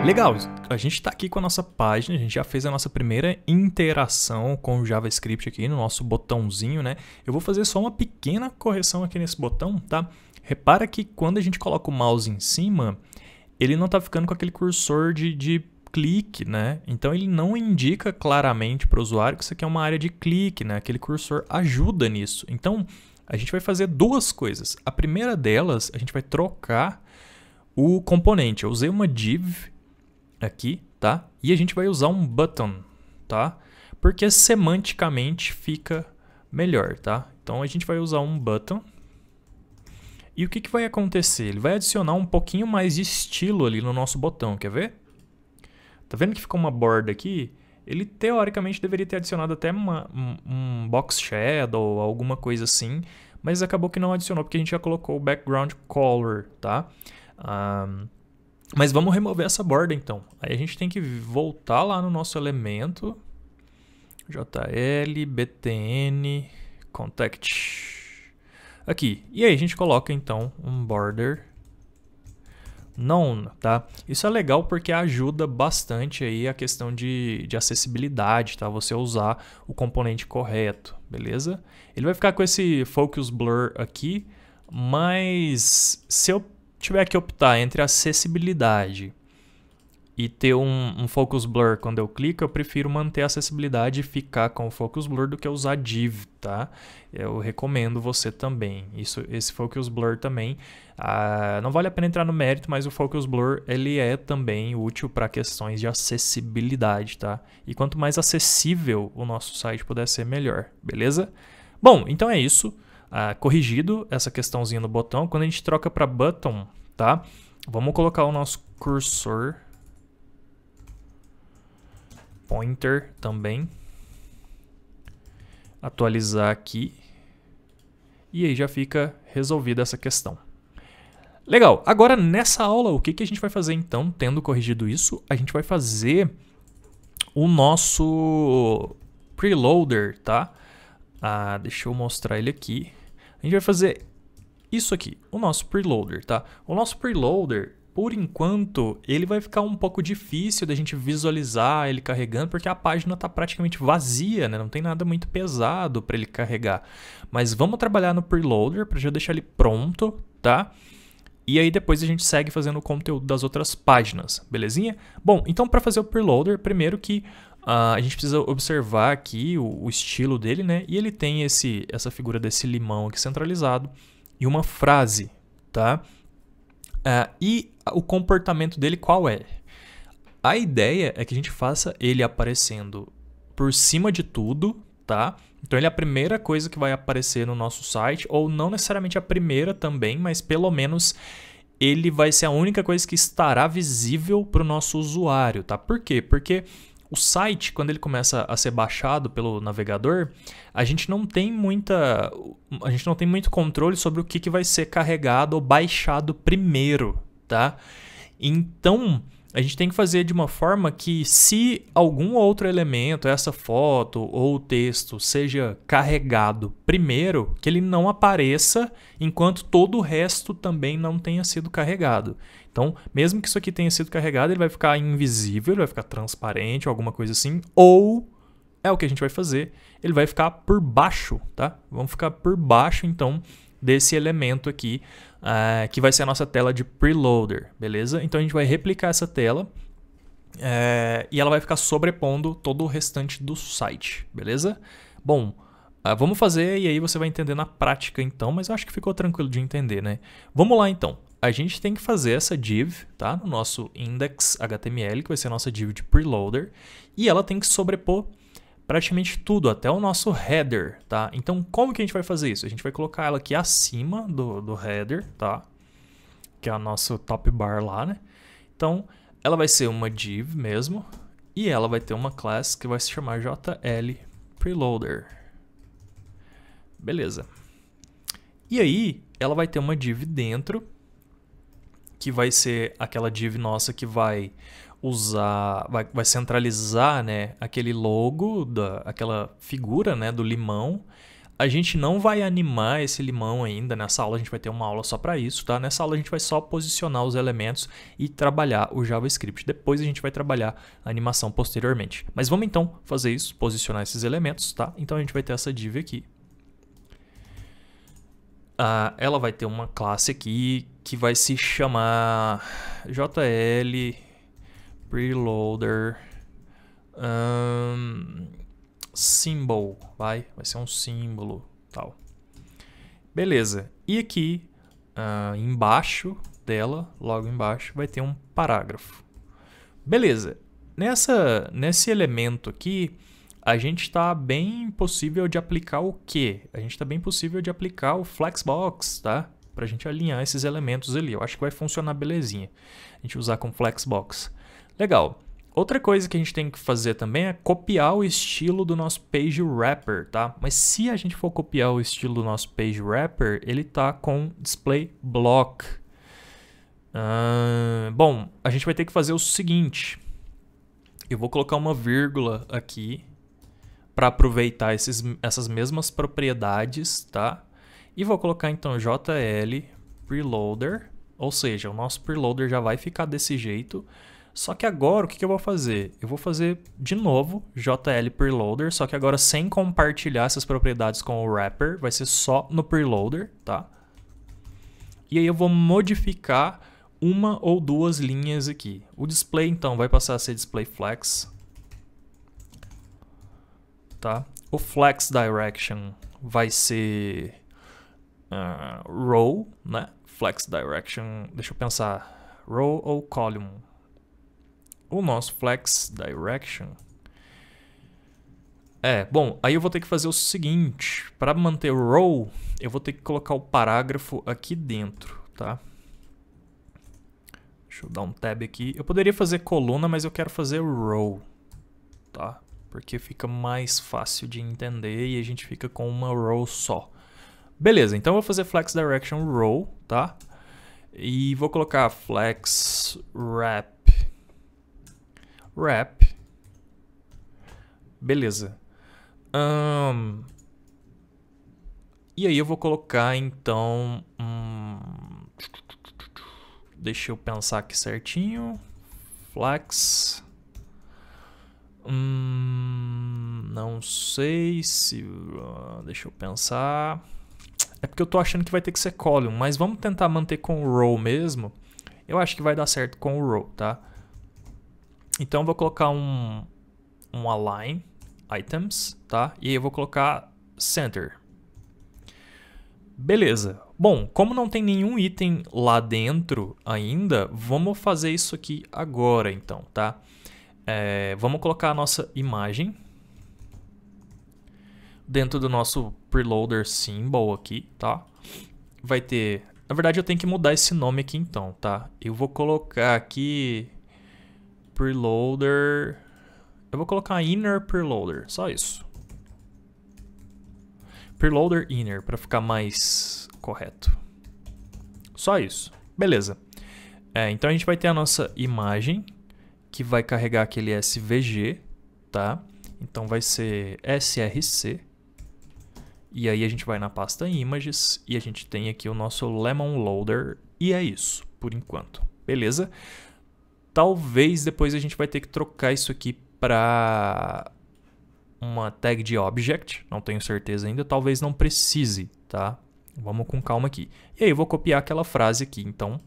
Legal, a gente está aqui com a nossa página, a gente já fez a nossa primeira interação com o JavaScript aqui no nosso botãozinho, né? Eu vou fazer só uma pequena correção aqui nesse botão, tá? Repara que quando a gente coloca o mouse em cima, ele não está ficando com aquele cursor de clique, né? Então ele não indica claramente para o usuário que isso aqui é uma área de clique, né? Aquele cursor ajuda nisso. Então a gente vai fazer duas coisas. A primeira delas, a gente vai trocar o componente. Eu usei uma div aqui, tá? E a gente vai usar um button, tá? Porque semanticamente fica melhor, tá? Então a gente vai usar um button. E o que vai acontecer? Ele vai adicionar um pouquinho mais de estilo ali no nosso botão, quer ver? Tá vendo que ficou uma borda aqui? Ele teoricamente deveria ter adicionado até um box shadow, alguma coisa assim, mas acabou que não adicionou porque a gente já colocou o background color, tá? Mas vamos remover essa borda então. Aí a gente tem que voltar lá no nosso elemento, JL, BTN, contact, aqui. E aí a gente coloca então um border none, tá? Isso é legal porque ajuda bastante aí a questão de acessibilidade, tá? Você usar o componente correto, beleza? Ele vai ficar com esse focus blur aqui, mas se eu tiver que optar entre acessibilidade e ter um focus blur quando eu clico, eu prefiro manter a acessibilidade e ficar com o focus blur do que usar div, tá? Eu recomendo você também. Esse focus blur também, não vale a pena entrar no mérito, mas o focus blur ele é também útil para questões de acessibilidade, tá? E quanto mais acessível o nosso site puder ser, melhor, beleza? Bom, então é isso. Corrigido essa questãozinha no botão, quando a gente troca para button, tá? Vamos colocar o nosso cursor pointer também, atualizar aqui e aí já fica resolvida essa questão. Legal, agora nessa aula o que a gente vai fazer então, tendo corrigido isso? A gente vai fazer o nosso preloader, tá? Deixa eu mostrar ele aqui. A gente vai fazer isso aqui, o nosso preloader, tá? O nosso preloader, por enquanto, ele vai ficar um pouco difícil da gente visualizar ele carregando, porque a página está praticamente vazia, né? Não tem nada muito pesado para ele carregar. Mas vamos trabalhar no preloader para já deixar ele pronto, tá? E aí depois a gente segue fazendo o conteúdo das outras páginas, belezinha? Bom, então para fazer o preloader, primeiro que a gente precisa observar aqui o estilo dele, né? E ele tem essa figura desse limão aqui centralizado e uma frase, tá? E o comportamento dele qual é? A ideia é que a gente faça ele aparecendo por cima de tudo, tá? Então ele é a primeira coisa que vai aparecer no nosso site, ou não necessariamente a primeira também, mas pelo menos ele vai ser a única coisa que estará visível para o nosso usuário, tá? Por quê? Porque o site, quando ele começa a ser baixado pelo navegador, a gente não tem muito controle sobre o que vai ser carregado ou baixado primeiro, tá? Então, a gente tem que fazer de uma forma que se algum outro elemento, essa foto ou o texto, seja carregado primeiro, que ele não apareça enquanto todo o resto também não tenha sido carregado. Então, mesmo que isso aqui tenha sido carregado, ele vai ficar invisível, ele vai ficar transparente ou alguma coisa assim, ou é o que a gente vai fazer, ele vai ficar por baixo, tá? Vamos ficar por baixo, então, desse elemento aqui, que vai ser a nossa tela de preloader, beleza? Então a gente vai replicar essa tela e ela vai ficar sobrepondo todo o restante do site, beleza? Bom, vamos fazer e aí você vai entender na prática então, mas eu acho que ficou tranquilo de entender, né? Vamos lá então. A gente tem que fazer essa div, tá? No nosso index.html, que vai ser a nossa div de preloader, e ela tem que sobrepor praticamente tudo, até o nosso header, tá? Então, como que a gente vai fazer isso? A gente vai colocar ela aqui acima do header, tá? Que é o nosso top bar lá, né? Então, ela vai ser uma div mesmo, e ela vai ter uma class que vai se chamar JL Preloader. Beleza. E aí, ela vai ter uma div dentro, que vai ser aquela div nossa que vai usar, vai centralizar, né, aquele logo, aquela figura, né, do limão. A gente não vai animar esse limão ainda. Nessa aula a gente vai ter uma aula só para isso, tá? Nessa aula a gente vai só posicionar os elementos e trabalhar o JavaScript. Depois a gente vai trabalhar a animação posteriormente. Mas vamos então fazer isso, posicionar esses elementos, tá? Então a gente vai ter essa div aqui. Ela vai ter uma classe aqui que vai se chamar JL Preloader Symbol, vai ser um símbolo, tal. Beleza. E aqui, embaixo dela, logo embaixo, vai ter um parágrafo. Beleza. Nesse elemento aqui, a gente está bem possível de aplicar o quê? A gente está bem possível de aplicar o Flexbox, tá? Para a gente alinhar esses elementos ali. Eu acho que vai funcionar belezinha. A gente usar com Flexbox. Legal. Outra coisa que a gente tem que fazer também é copiar o estilo do nosso page wrapper, tá? Mas se a gente for copiar o estilo do nosso page wrapper, ele tá com display block. Bom, a gente vai ter que fazer o seguinte. Eu vou colocar uma vírgula aqui para aproveitar essas mesmas propriedades, tá? E vou colocar então JL preloader, ou seja, o nosso preloader já vai ficar desse jeito. Só que agora o que eu vou fazer? Eu vou fazer de novo JL preloader, só que agora sem compartilhar essas propriedades com o wrapper, vai ser só no preloader, tá? E aí eu vou modificar uma ou duas linhas aqui. O display então vai passar a ser display flex, tá? O flex direction vai ser row, né? Flex direction, deixa eu pensar, row ou column? O nosso flex direction bom, aí eu vou ter que fazer o seguinte, para manter o row, eu vou ter que colocar o parágrafo aqui dentro, tá? Deixa eu dar um tab aqui. Eu poderia fazer coluna, mas eu quero fazer row, tá? Porque fica mais fácil de entender e a gente fica com uma row só. Beleza, então eu vou fazer flex direction row, tá? E vou colocar flex wrap. Beleza. E aí eu vou colocar então... deixa eu pensar aqui certinho. Flex... não sei se... deixa eu pensar... É porque eu tô achando que vai ter que ser column, mas vamos tentar manter com o row mesmo. Eu acho que vai dar certo com o row, tá? Então eu vou colocar um align items, tá? E aí eu vou colocar center. Beleza. Bom, como não tem nenhum item lá dentro ainda, vamos fazer isso aqui agora então, tá? Vamos colocar a nossa imagem dentro do nosso preloader symbol aqui, tá? Vai ter... Na verdade eu tenho que mudar esse nome aqui então, tá? Eu vou colocar aqui... preloader... Eu vou colocar inner preloader, só isso. Preloader inner, para ficar mais correto. Só isso. Beleza. Então a gente vai ter a nossa imagem, que vai carregar aquele SVG, tá? Então vai ser src. E aí a gente vai na pasta images e a gente tem aqui o nosso lemon loader. E é isso, por enquanto. Beleza? Talvez depois a gente vai ter que trocar isso aqui para uma tag de object, não tenho certeza ainda, talvez não precise, tá? Vamos com calma aqui. E aí eu vou copiar aquela frase aqui, então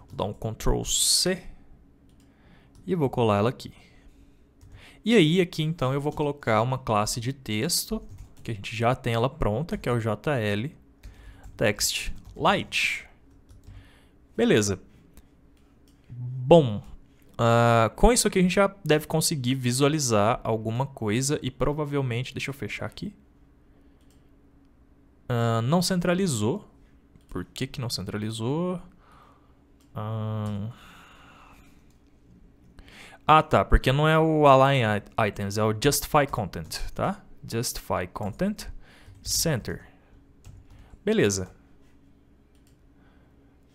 vou dar um Ctrl C e vou colar ela aqui. E aí aqui então eu vou colocar uma classe de texto, que a gente já tem ela pronta, que é o JL Text Light. Beleza. Bom, com isso aqui a gente já deve conseguir visualizar alguma coisa e provavelmente... Deixa eu fechar aqui. Não centralizou. Por que que não centralizou? Tá, porque não é o Align Items, é o Justify Content, tá? Justify Content Center. Beleza.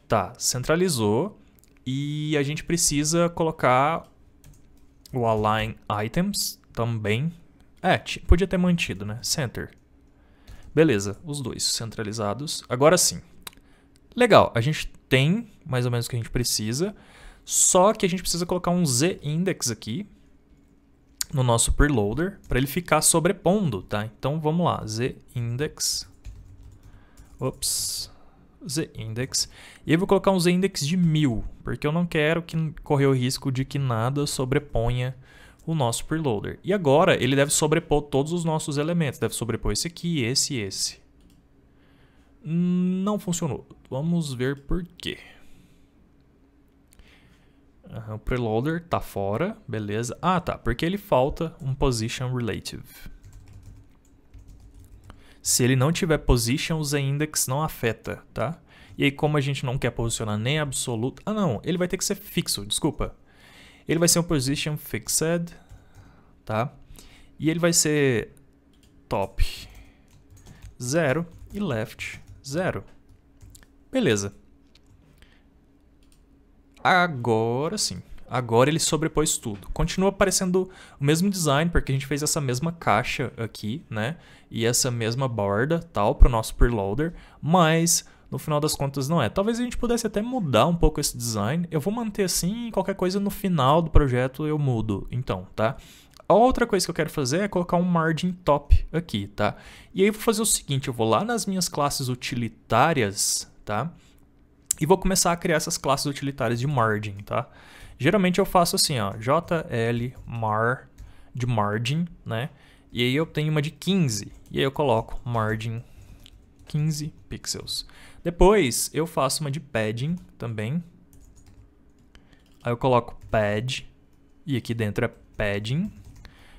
Tá, centralizou. E a gente precisa colocar o Align Items também. Podia ter mantido, né? Center. Beleza, os dois centralizados. Agora sim. Legal, a gente tem mais ou menos o que a gente precisa, só que a gente precisa colocar um z-index aqui no nosso preloader para ele ficar sobrepondo, tá? Então vamos lá, z-index, z-index, e eu vou colocar um z-index de 1000, porque eu não quero correr o risco de que nada sobreponha o nosso preloader. E agora ele deve sobrepor todos os nossos elementos, deve sobrepor esse aqui, esse e esse. Não funcionou. Vamos ver por quê. O preloader tá fora, beleza. Ah, tá, porque ele falta um position relative. Se ele não tiver position, o z-index não afeta, tá? E aí, como a gente não quer posicionar nem absoluto... Ah, não, ele vai ter que ser fixo, desculpa. Ele vai ser um position fixed, tá? E ele vai ser top 0 e left 0. Beleza. Agora sim. Agora ele sobrepôs tudo. Continua aparecendo o mesmo design, porque a gente fez essa mesma caixa aqui, né? E essa mesma borda, tal, para o nosso preloader. Mas, no final das contas, não é. Talvez a gente pudesse até mudar um pouco esse design. Eu vou manter assim e qualquer coisa no final do projeto eu mudo, então, tá? A outra coisa que eu quero fazer é colocar um margin top aqui, tá? E aí eu vou fazer o seguinte, eu vou lá nas minhas classes utilitárias, tá? E vou começar a criar essas classes utilitárias de margin, tá? Geralmente eu faço assim, ó, jl_mar de margin, né? E aí eu tenho uma de 15, e aí eu coloco margin 15 pixels. Depois eu faço uma de padding também. Aí eu coloco pad, e aqui dentro é padding.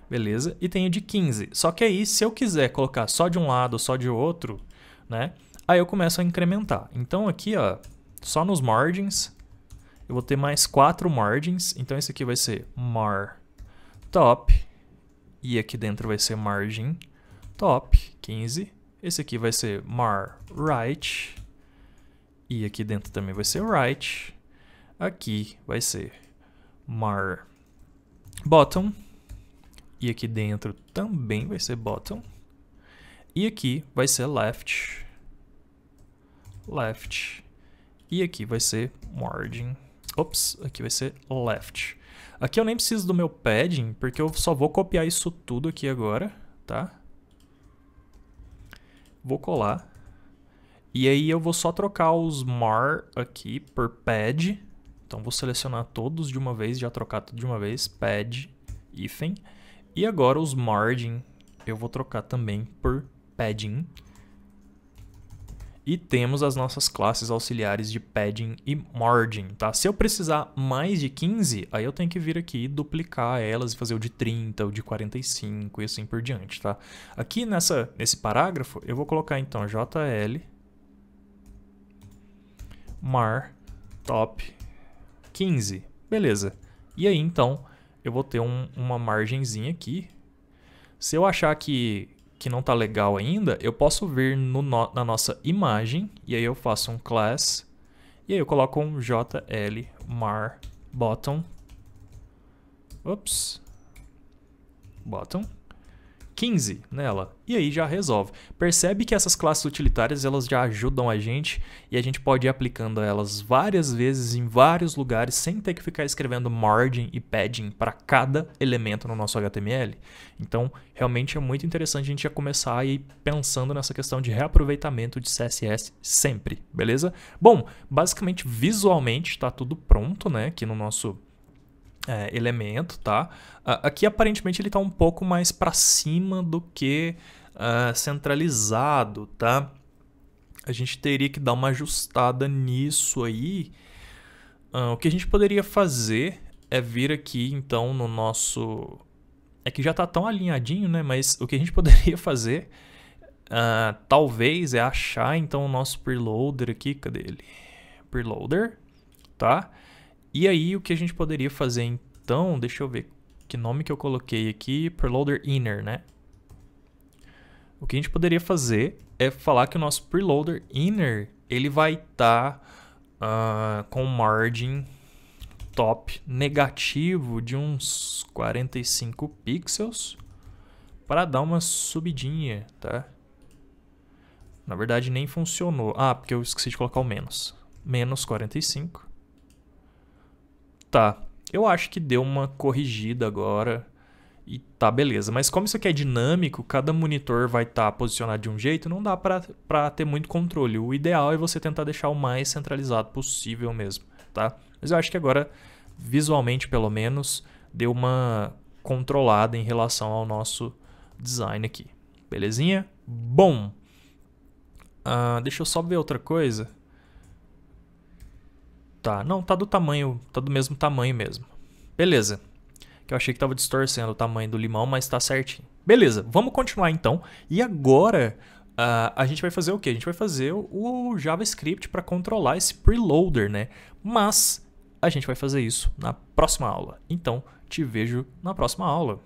Beleza? E tenho de 15. Só que aí, se eu quiser colocar só de um lado ou só de outro, né? Aí eu começo a incrementar. Então aqui, ó, só nos margins, eu vou ter mais 4 margins. Então esse aqui vai ser mar top. E aqui dentro vai ser margin top 15. Esse aqui vai ser mar right. E aqui dentro também vai ser right. Aqui vai ser mar bottom. E aqui dentro também vai ser bottom. E aqui vai ser left. Left. E aqui vai ser margin. Ops, aqui vai ser left. Aqui eu nem preciso do meu padding, porque eu só vou copiar isso tudo aqui agora, tá? Vou colar. E aí eu vou só trocar os mar aqui por pad. Então vou selecionar todos de uma vez, já trocar tudo de uma vez. Pad, hífen. E agora os margin eu vou trocar também por padding. E temos as nossas classes auxiliares de padding e margin, tá? Se eu precisar mais de 15, aí eu tenho que vir aqui e duplicar elas e fazer o de 30, o de 45 e assim por diante, tá? Aqui nesse parágrafo eu vou colocar então jl mar top 15, beleza. E aí então eu vou ter uma margenzinha aqui. Se eu achar que não está legal ainda, eu posso vir na nossa imagem, e aí eu faço um class, e aí eu coloco um jl mar bottom, bottom 15 nela, e aí já resolve. Percebe que essas classes utilitárias elas já ajudam a gente e a gente pode ir aplicando elas várias vezes em vários lugares sem ter que ficar escrevendo margin e padding para cada elemento no nosso HTML. Então, realmente é muito interessante a gente já começar a ir pensando nessa questão de reaproveitamento de CSS sempre, beleza? Bom, basicamente visualmente está tudo pronto, né, aqui no nosso elemento, tá? Aqui aparentemente ele está um pouco mais para cima do que centralizado, tá? A gente teria que dar uma ajustada nisso aí. O que a gente poderia fazer é vir aqui então no nosso... É que já está tão alinhadinho, né? Mas o que a gente poderia fazer talvez é achar então o nosso preloader aqui. Cadê ele? Preloader, tá? E aí o que a gente poderia fazer então, deixa eu ver que nome que eu coloquei aqui, preloader inner, né? O que a gente poderia fazer é falar que o nosso preloader inner, ele vai estar com margin top negativo de uns 45 pixels para dar uma subidinha, tá? Na verdade, nem funcionou. Ah, porque eu esqueci de colocar o menos. Menos 45. Tá. Eu acho que deu uma corrigida agora. E tá, beleza. Mas como isso aqui é dinâmico, cada monitor vai estar posicionado de um jeito, não dá pra ter muito controle. O ideal é você tentar deixar o mais centralizado possível mesmo, tá? Mas eu acho que agora, visualmente pelo menos, deu uma controlada em relação ao nosso design aqui. Belezinha? Bom, deixa eu só ver outra coisa. Tá, não, tá do mesmo tamanho mesmo. Beleza. Que eu achei que estava distorcendo o tamanho do limão, mas está certinho. Beleza, vamos continuar então. E agora a gente vai fazer o quê? A gente vai fazer o JavaScript para controlar esse preloader, né? Mas a gente vai fazer isso na próxima aula. Então, te vejo na próxima aula.